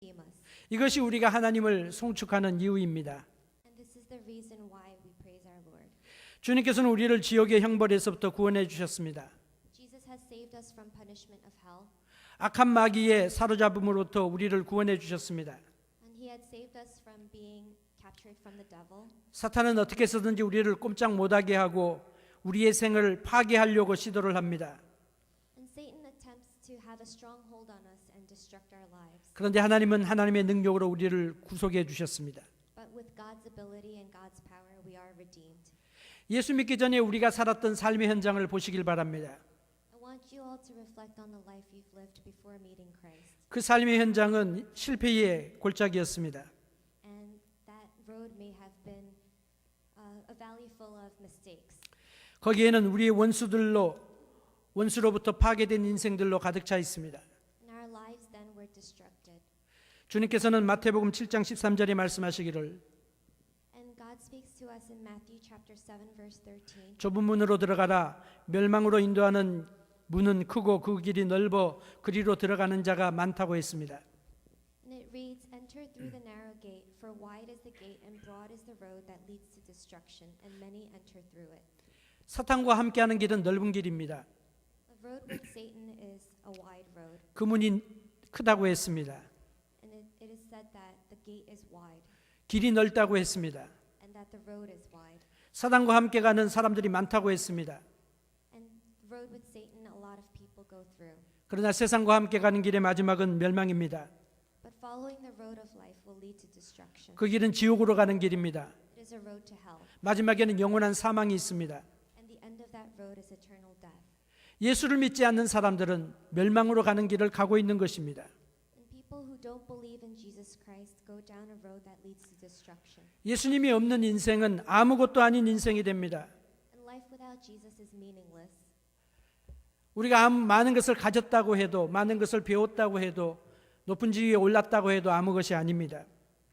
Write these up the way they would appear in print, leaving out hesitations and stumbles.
redeem us. 이것이 우리가 하나님을 송축하는 이유입니다. And this is the reason why we praise our Lord. 주님께서는 우리를 지옥의 형벌에서부터 구원해 주셨습니다. Jesus has saved us from punishment of hell, 악한 마귀의 사로잡음으로부터 우리를 구원해 주셨습니다. and he had saved us from being captured from the devil. 사탄은 어떻게 해서든지 우리를 꼼짝 못하게 하고 우리의 생을 파괴하려고 시도를 합니다. And Satan attempts to have a strong hold on us and destruct our lives. 그런데 하나님은 하나님의 능력으로 우리를 구속해 주셨습니다. But with God's ability and God's power, we are redeemed. 예수 믿기 전에 우리가 살았던 삶의 현장을 보시길 바랍니다. I want you all to reflect on the life you've lived before meeting Christ. 그 삶의 현장은 실패의 골짜기였습니다. And that road may have been a valley full of mistakes. 거기에는 우리의 원수로부터 파괴된 인생들로 가득 차 있습니다. And our lives then were destructed. 주님께서는 마태복음 7장 13절에 말씀하시기를 And God speaks to us in Matthew chapter 7 verse 13. 좁은 문으로 들어가라. 멸망으로 인도하는 문은 크고 그 길이 넓어 그리로 들어가는 자가 많다고 했습니다. And it reads, Enter through the narrow gate, for wide is the gate and broad is the road that leads to destruction, and many enter through it. 사탄과 함께하는 길은 넓은 길입니다. The road with Satan is a wide road, 그 문이 크다고 했습니다. and it is said that the gate is wide, 길이 넓다고 했습니다. and that the road is wide. 사탄과 함께 가는 사람들이 많다고 했습니다. And the road with Satan, a lot of people go through. 그러나 세상과 함께 가는 길의 마지막은 멸망입니다. But following the road of life will lead to destruction. 그 길은 지옥으로 가는 길입니다. It is a road to hell, 마지막에는 영원한 사망이 있습니다. and the end of that road is eternal death. 예수를 믿지 않는 사람들은 멸망으로 가는 길을 가고 있는 것입니다. And people who don't believe in Jesus Christ go down a road that leads to destruction. 예수님이 없는 인생은 아무것도 아닌 인생이 됩니다. And life without Jesus is meaningless. 우리가 많은 것을 가졌다고 해도, 많은 것을 배웠다고 해도, 높은 지위에 올랐다고 해도 아무 것이 아닙니다.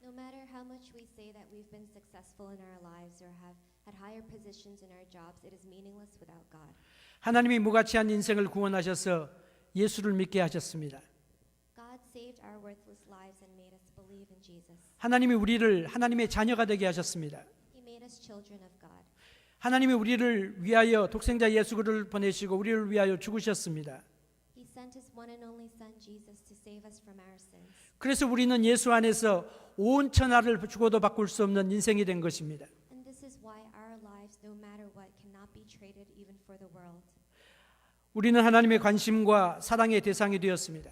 No matter how much we say that we've been successful in our lives or have had higher positions in our jobs, it is meaningless without God. 하나님이 무가치한 인생을 구원하셔서 예수를 믿게 하셨습니다. God saved our worthless lives and made us believe in Jesus. 하나님이 우리를 하나님의 자녀가 되게 하셨습니다. He made us children of God. 하나님이 우리를 위하여 독생자 예수를 보내시고 우리를 위하여 죽으셨습니다. He sent His one and only Son Jesus to save us from our sins. 그래서 우리는 예수 안에서 온 천하를 죽어도 바꿀 수 없는 인생이 된 것입니다. And this is why our lives, no matter what, cannot be traded even for the world. 우리는 하나님의 관심과 사랑의 대상이 되었습니다.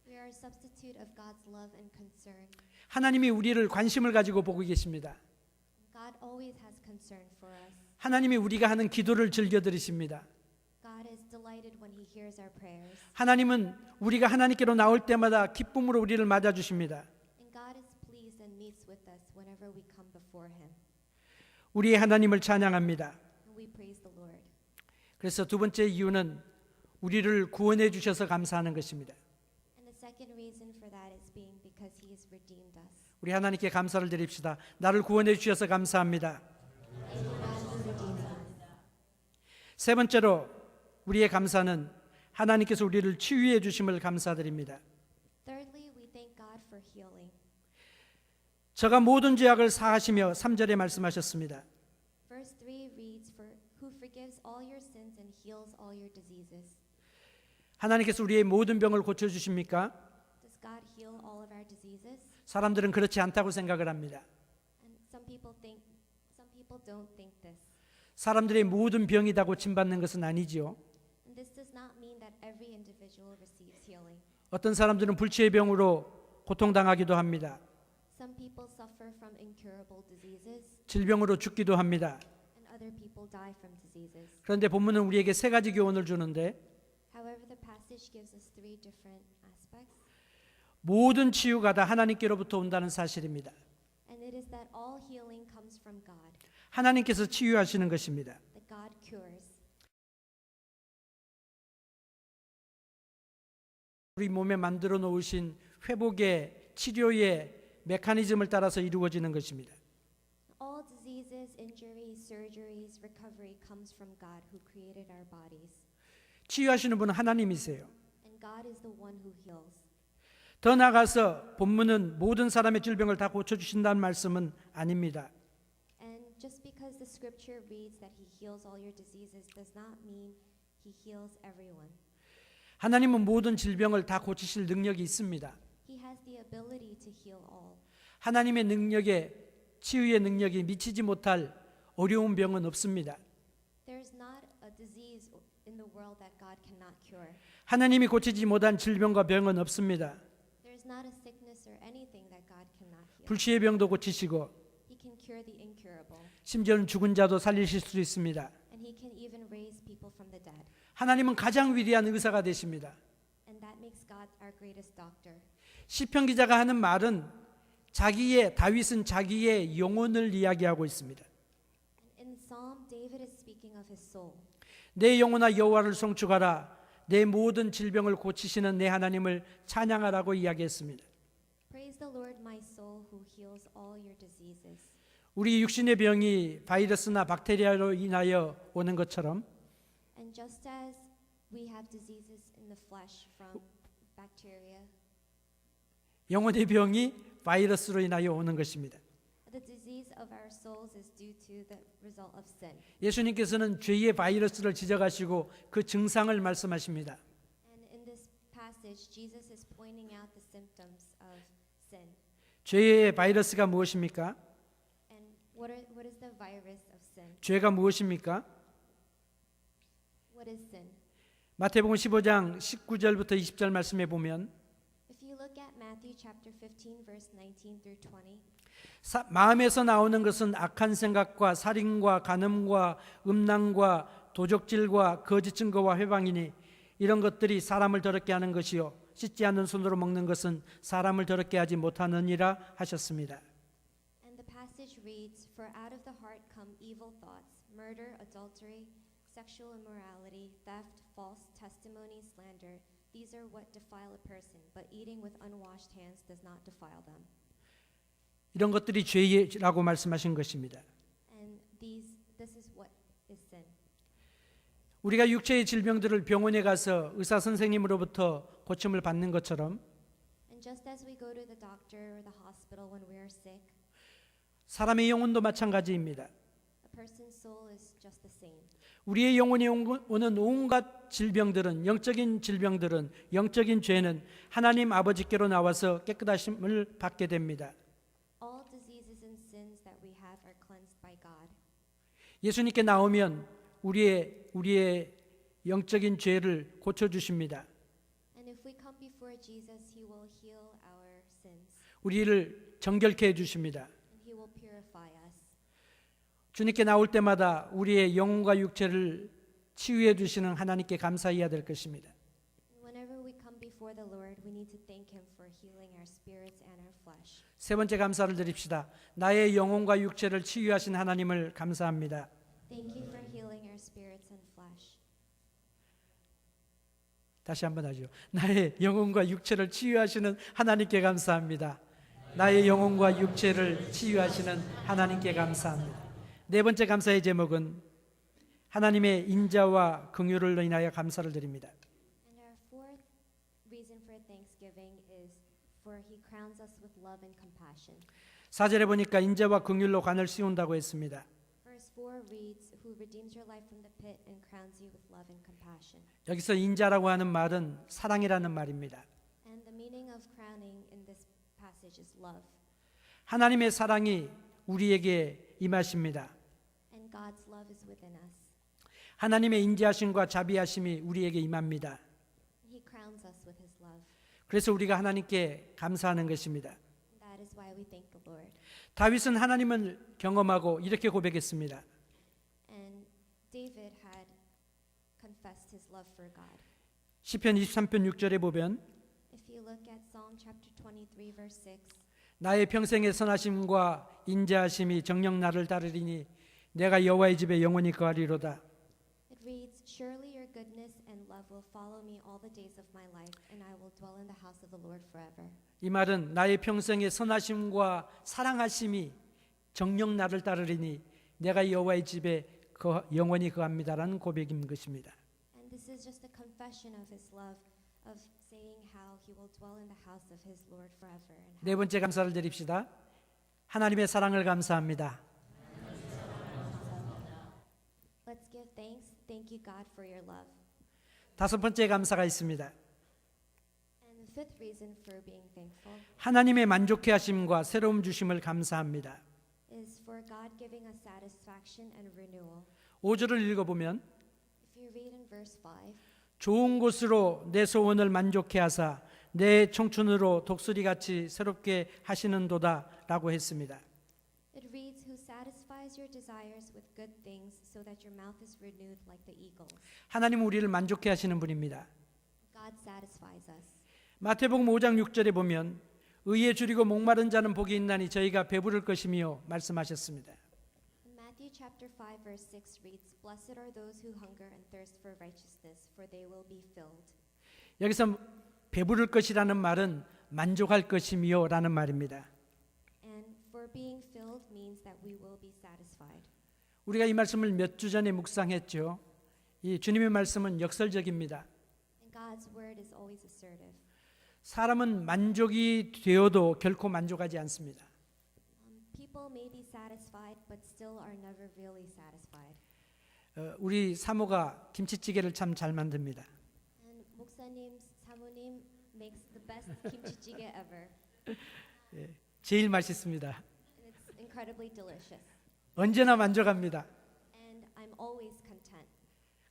We are a substitute of God's love and concern. 하나님이 우리를 관심을 가지고 보고 계십니다. God always has concern for us. 하나님이 우리가 하는 기도를 즐겨 들으십니다. God is delighted when He hears our prayers. 하나님은 우리가 하나님께로 나올 때마다 기쁨으로 우리를 맞아 주십니다. And God is pleased and meets with us whenever we come before Him. 우리의 하나님을 찬양합니다. And we praise the Lord. 그래서 두 번째 이유는 우리를 구원해 주셔서 감사하는 것입니다. And the second reason for that is being because He has redeemed us. 우리 하나님께 감사를 드립시다. 나를 구원해 주셔서 감사합니다. 세 번째로 우리의 감사는 하나님께서 우리를 치유해 주심을 감사드립니다. Thirdly, we thank God for healing. 저가 모든 죄악을 사하시며 3절에 말씀하셨습니다. Verse 3 reads, For who forgives all your sins and heals all your diseases. 하나님께서 우리의 모든 병을 고쳐 주십니까? Does God heal all of our diseases? 사람들은 그렇지 않다고 생각을 합니다. And some people don't think this. 사람들의 모든 병이 다 고침받는 것은 아니지요. And this does not mean that every individual receives healing. 어떤 사람들은 불치의 병으로 고통당하기도 합니다. Some people suffer from incurable diseases, 질병으로 죽기도 합니다. and other people die from diseases. 그런데 본문은 우리에게 세 가지 교훈을 주는데 However, the passage gives us three different aspects, 모든 치유가 다 하나님께로부터 온다는 사실입니다. and it is that all healing comes from God, 하나님께서 치유하시는 것입니다. that God cures. 우리 몸에 만들어 놓으신 회복의 치료의 메커니즘을 따라서 이루어지는 것입니다. All diseases, injuries, surgeries, recovery comes from God who created our bodies. 치유하시는 분은 하나님이세요. And God is the one who heals. 더 나아가서 본문은 모든 사람의 질병을 다 고쳐주신다는 말씀은 아닙니다. And just because the scripture reads that he heals all your diseases does not mean he heals everyone. 하나님은 모든 질병을 다 고치실 능력이 있습니다. He has the ability to heal all. 하나님의 능력에 치유의 능력이 미치지 못할 어려운 병은 없습니다. There's not a disease in the world that God cannot cure. 하나님이 고치지 못한 질병과 병은 없습니다. There's not a sickness or anything that God cannot heal. 불치의 병도 고치시고 He can cure the incurable, 심지어는 죽은 자도 살리실 수 있습니다. and he can even raise people from the dead. 하나님은 가장 위대한 의사가 되십니다. And that makes God our greatest doctor. 시편 기자가 하는 말은 다윗은 자기의 영혼을 이야기하고 있습니다. In Psalm, David is speaking of his soul. 내 영혼아 여호와를 송축하라. 내 모든 질병을 고치시는 내 하나님을 찬양하라고 이야기했습니다. Praise the Lord, my soul, who heals all your diseases. 우리 육신의 병이 바이러스나 박테리아로 인하여 오는 것처럼 And just as we have diseases in the flesh from bacteria, 영혼의 병이 바이러스로 인하여 오는 것입니다. the disease of our souls is due to the result of sin. 예수님께서는 죄의 바이러스를 지적하시고 그 증상을 말씀하십니다. And in this passage, Jesus is pointing out the symptoms of sin. 죄의 바이러스가 무엇입니까? And what is the virus of sin? 죄가 무엇입니까? What is sin? 마태복음 15장 19절부터 20절 말씀에 보면 If you look at Matthew chapter 15 verse 19 through 20, 마음에서 나오는 것은 악한 생각과 살인과 간음과 음란과 도적질과 거짓 증거와 회방이니 이런 것들이 사람을 더럽게 하는 것이요 씻지 않는 손으로 먹는 것은 사람을 더럽게 하지 못하느니라 하셨습니다. and the passage reads, "For out of the heart come evil thoughts, murder, adultery, sexual immorality, theft, false testimony, slander. These are what defile a person, but eating with unwashed hands does not defile them." 이런 것들이 죄라고 말씀하신 것입니다. And this is what is sin. 우리가 육체의 질병들을 병원에 가서 의사 선생님으로부터 고침을 받는 것처럼 And just as we go to the doctor or the hospital when we are sick, 사람의 영혼도 마찬가지입니다. a person's soul is just the same. 우리의 영혼에 오는 온갖 질병들은 영적인 질병들은 영적인 죄는 하나님 아버지께로 나와서 깨끗하심을 받게 됩니다. All diseases and sins that we have are cleansed by God. 예수님께 나오면 우리의 영적인 죄를 고쳐 주십니다. And if we come before Jesus, he will heal our sins 우리를 정결케 해 주십니다. and he will purify us. 주님께 나올 때마다 우리의 영혼과 육체를 치유해 주시는 하나님께 감사해야 될 것입니다. Whenever we come before the Lord, we need to thank him for healing our spirits and our flesh. 세 번째 감사를 드립시다. 나의 영혼과 육체를 치유하신 하나님을 감사합니다. Thank you for healing our spirits and flesh. 다시 한번 하죠. 나의 영혼과 육체를 치유하시는 하나님께 감사합니다. 나의 영혼과 육체를 치유하시는 하나님께 감사합니다. 네 번째 감사의 제목은 하나님의 인자와 긍휼을 인하여 감사를 드립니다. And our fourth reason for thanksgiving is for he crowns us with love and compassion. 4절에 보니까 인자와 긍휼로 관을 씌운다고 했습니다. Verse 4 reads, "Who redeems your life from the pit and crowns you with love and compassion." 여기서 인자라고 하는 말은 사랑이라는 말입니다. And the meaning of crowning in this passage is love. 하나님의 사랑이 우리에게 임하십니다. And God's love is within us. 하나님의 인자하심과 자비하심이 우리에게 임합니다. He crowns us with his love. 그래서 우리가 하나님께 감사하는 것입니다. And that is why we thank the Lord. 다윗은 하나님을 경험하고 이렇게 고백했습니다. And David had confessed his love for God. 시편 23편 6절에 보면 If you look at Psalm chapter 23 verse 6, 나의 평생의 선하심과 인자하심이 정녕 나를 따르리니 내가 여호와의 집에 영원히 거하리로다. it reads, "Surely your goodness and love will follow me all the days of my life, and I will dwell in the house of the Lord forever." 이 말은 나의 평생의 선하심과 사랑하심이 정녕 나를 따르리니 내가 여호와의 집에 영원히 거합니다라는 고백인 것입니다. And this is just a confession of his love, of saying how he will dwell in the house of his Lord forever. And 네 번째 감사를 드립시다. 하나님의 사랑을 감사합니다. let's give thanks. Thank you, God, for your love. 다섯 번째 감사가 있습니다. And the fifth reason for being thankful 하나님의 만족해 하심과 새로움 주심을 감사합니다. is for God giving us satisfaction and renewal. 5절을 읽어보면 If you read in verse 5, 좋은 곳으로 내 소원을 만족해 하사 내 청춘으로 독수리같이 새롭게 하시는도다 라고 했습니다. it reads, Who satisfies your desires with good things so that your mouth is renewed like the eagles. 하나님은 우리를 만족해 하시는 분입니다. God satisfies us. 마태복음 5장 6절에 보면 의에 줄이고 목마른 자는 복이 있나니 저희가 배부를 것이며 말씀하셨습니다. In Matthew chapter 5 verse 6 reads, Blessed are those who hunger and thirst for righteousness, for they will be filled. 여기서 배부를 것이라는 말은 만족할 것이며 라는 말입니다. And for being filled means that we will be satisfied. 우리가 이 말씀을 몇 주 전에 묵상했죠. 이 주님의 말씀은 역설적입니다. And God's word is always assertive. 사람은 만족이 되어도 결코 만족하지 않습니다. People may be satisfied, but still are never really satisfied. 우리 사모가 김치찌개를 참 잘 만듭니다. And 목사님, 사모님 makes the best kimchi ever. 제일 맛있습니다. And it's incredibly delicious. 언제나 만족합니다. And I'm always content.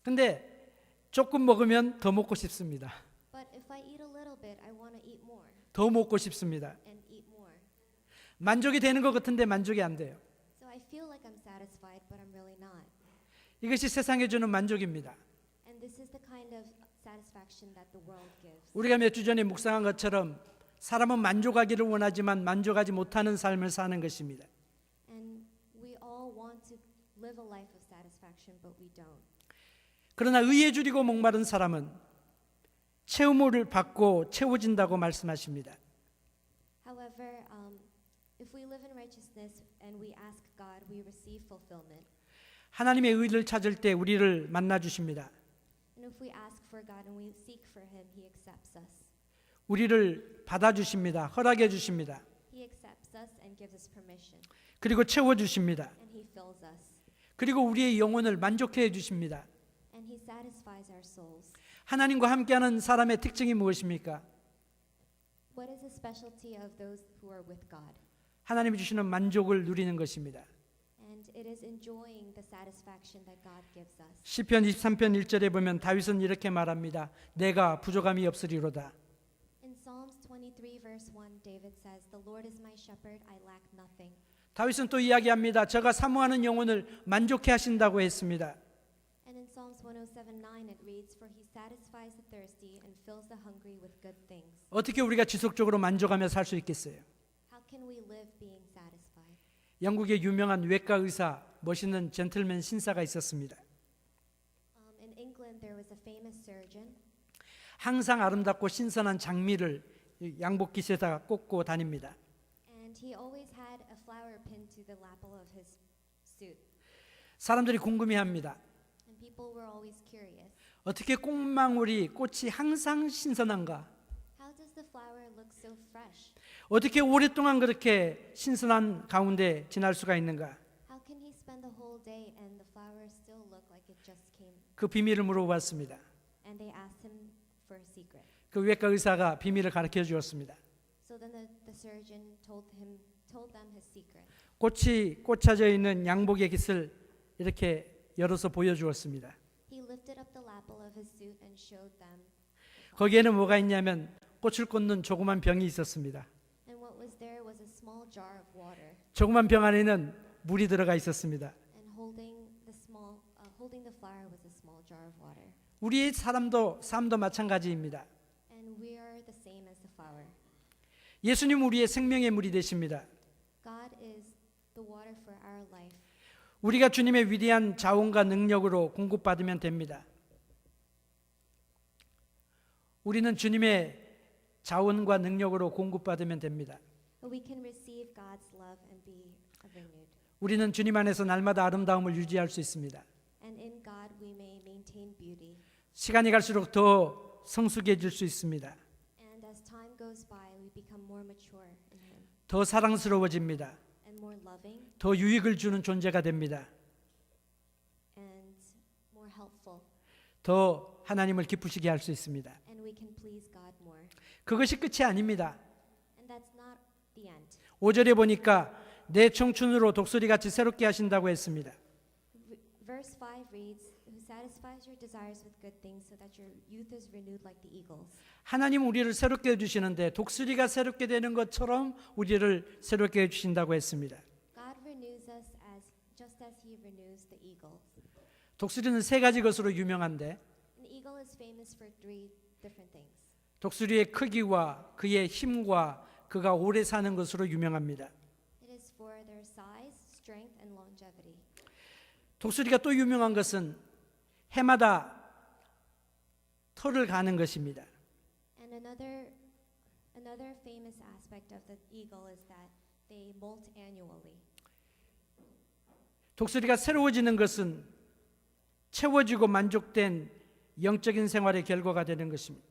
근데 조금 먹으면 더 먹고 싶습니다. But if I eat a little bit, I want to eat more 더 먹고 싶습니다. and eat more. 만족이 되는 것 같은데 만족이 안 돼요. So I feel like I'm satisfied, but I'm really not. 이것이 세상에 주는 만족입니다. And this is the kind of satisfaction that the world gives. 우리가 몇 주 전에 묵상한 것처럼 사람은 만족하기를 원하지만 만족하지 못하는 삶을 사는 것입니다. And we all want to live a life of satisfaction, but we don't. 그러나 의에 줄이고 목마른 사람은 채움을 받고 채워진다고 말씀하십니다. However, if we live in righteousness and we ask God, we receive fulfillment. 하나님의 의를 찾을 때 우리를 만나 주십니다. And if we ask for God and we seek for Him, He accepts us. 우리를 받아 주십니다. 허락해 주십니다. He accepts us and gives us permission. 그리고 채워 주십니다. And He fills us. 그리고 우리의 영혼을 만족해 주십니다. And He satisfies our souls. 하나님과 함께하는 사람의 특징이 무엇입니까? What is the specialty of those who are with God? 하나님이 주시는 만족을 누리는 것입니다. And it is enjoying the satisfaction that God gives us. 시편 23편 1절에 보면 다윗은 이렇게 말합니다. 내가 부족함이 없으리로다. In Psalms 23 verse 1, David says, The Lord is my shepherd, I lack nothing. 다윗은 또 이야기합니다. 저가 사모하는 영혼을 만족해 하신다고 했습니다. And in Psalms 107:9 it reads, For he satisfies the thirsty and fills the hungry with good things. 어떻게 우리가 지속적으로 만족하며 살 수 있겠어요? How can we live being satisfied? 영국의 유명한 외과 의사, 멋있는 젠틀맨 신사가 있었습니다. In England there was a famous surgeon. 항상 아름답고 신선한 장미를 양복깃에다가 꽂고 다닙니다. And he always had a flower pinned to the lapel of his suit. 사람들이 궁금해합니다. And people were always curious. 어떻게 꽃이 항상 신선한가? How does the flower look so fresh? 어떻게 오랫동안 그렇게 신선한 가운데 지날 수가 있는가? How can he spend the whole day and the flowers still look like it just came? 그 비밀을 물어봤습니다. And they asked him for a secret. 그 외과 의사가 비밀을 가르쳐 주었습니다. So then the surgeon told them his secret. 꽃이 꽂혀져 있는 양복의 깃을 이렇게 열어서 보여주었습니다. He lifted up the lapel of his suit and showed them. 거기에는 뭐가 있냐면 꽃을 꽂는 조그만 병이 있었습니다. And what was there was a small jar of water. 조그만 병 안에는 물이 들어가 있었습니다. And holding the flower was a small jar of water. 우리의 삶도 마찬가지입니다. And we are the same as the flower. 예수님 우리의 생명의 물이 되십니다. God is the water for our life. 우리가 주님의 위대한 자원과 능력으로 공급받으면 됩니다. 우리는 주님의 자원과 능력으로 공급받으면 됩니다. But we can receive God's love and be renewed. 우리는 주님 안에서 날마다 아름다움을 유지할 수 있습니다. And in God we may maintain beauty. 시간이 갈수록 더 성숙해질 수 있습니다. goes by, we become more mature in Him 더 사랑스러워집니다. and more loving 더 유익을 주는 존재가 됩니다. and more helpful, 더 하나님을 기쁘시게 할 수 있습니다. and we can please God more. 그것이 끝이 아닙니다. And that's not the end. 5절에 보니까 내 청춘으로 독수리같이 새롭게 하신다고 했습니다. Verse 5 reads, Who satisfies your desires with good things so that your youth is renewed like the eagles. 하나님 우리를 새롭게 해주시는데 독수리가 새롭게 되는 것처럼 우리를 새롭게 해주신다고 했습니다. God renews us just as He renews the eagles. 독수리는 세 가지 것으로 유명한데 An eagle is famous for 3 different things. 독수리의 크기와 그의 힘과 그가 오래 사는 것으로 유명합니다. It is for their size, strength, and longevity. 독수리가 또 유명한 것은 해마다 털을 가는 것입니다. And another famous aspect of the eagle is that they molt annually. 독수리가 새로워지는 것은 채워지고 만족된 영적인 생활의 결과가 되는 것입니다.